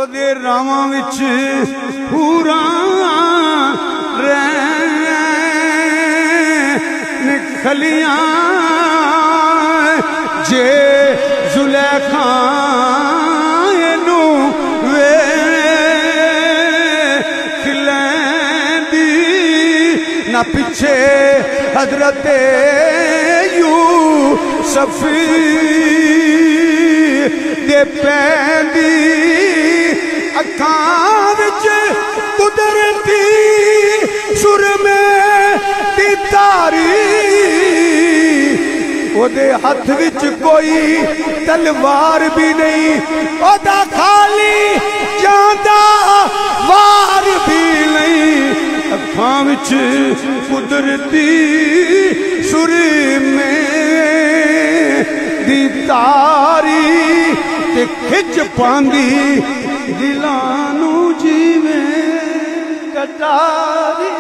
ओदे रावां विच पूरा रैन खलियां जे जुलेखा नू वेख लैंदी ना पिछे हजरत यूसुफ दे पैंदी अखां विच कुदरती सुर में दी तारी ओदे हाथ विच कोई तलवार भी नहीं ओदा खाली जांदा वार भी नहीं अखां विच कुदरती सुर में दी तारी ते खिच पांदी दिलां नू जीवे कटारी।